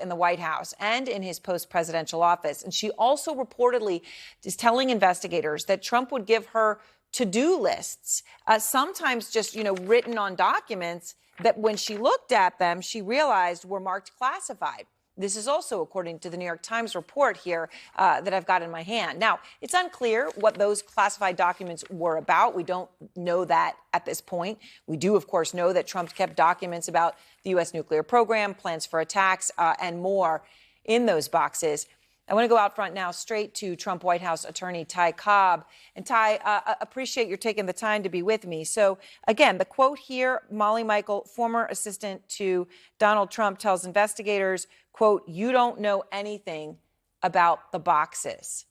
in the White House and in his post-presidential office. And she also reportedly is telling investigators that Trump would give her to-do lists, sometimes just, written on documents that when she looked at them, she realized were marked classified. This is also according to the New York Times report here that I've got in my hand. Now, it's unclear what those classified documents were about. We don't know that at this point. We do, of course, know that Trump kept documents about the U.S. nuclear program, plans for attacks, and more in those boxes. I want to go out front now straight to Trump White House attorney Ty Cobb. And Ty, appreciate your taking the time to be with me. So, again, the quote here, Molly Michael, former assistant to Donald Trump, tells investigators, quote, "You don't know anything about the boxes."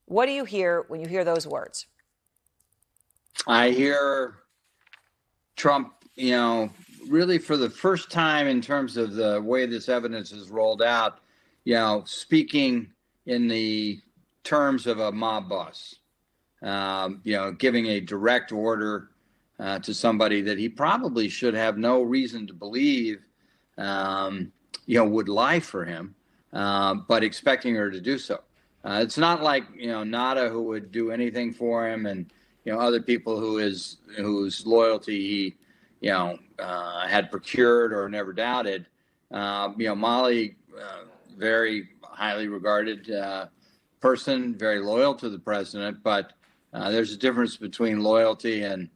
What do you hear when you hear those words? I hear Trump, really for the first time in terms of the way this evidence is rolled out, speaking in the terms of a mob boss, giving a direct order to somebody that he probably should have no reason to believe, would lie for him, but expecting her to do so. It's not like, Nada, who would do anything for him, and, other people whose loyalty he, had procured or never doubted. Molly, very highly regarded person, very loyal to the president, but there's a difference between loyalty and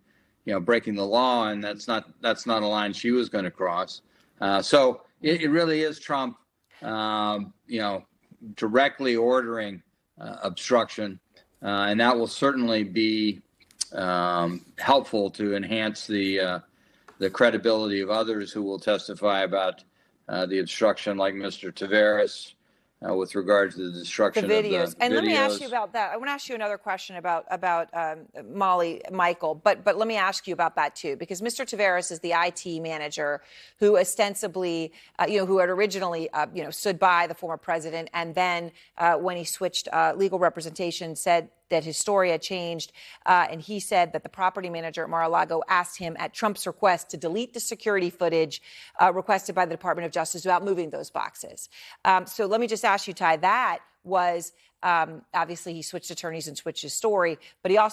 breaking the law, and that's not a line she was going to cross. So it really is Trump, directly ordering obstruction, and that will certainly be helpful to enhance the credibility of others who will testify about the obstruction, like Mr. Taveras, with regard to the destruction the videos. Of the videos. And let me ask you about that. I want to ask you another question about Molly Michael, but let me ask you about that too, because Mr. Taveras is the IT manager who ostensibly, who had originally, stood by the former president, and then when he switched legal representation, said that his story had changed, and he said that the property manager at Mar-a-Lago asked him at Trump's request to delete the security footage requested by the Department of Justice about moving those boxes. So let me just ask you, Ty, that was obviously he switched attorneys and switched his story, but he also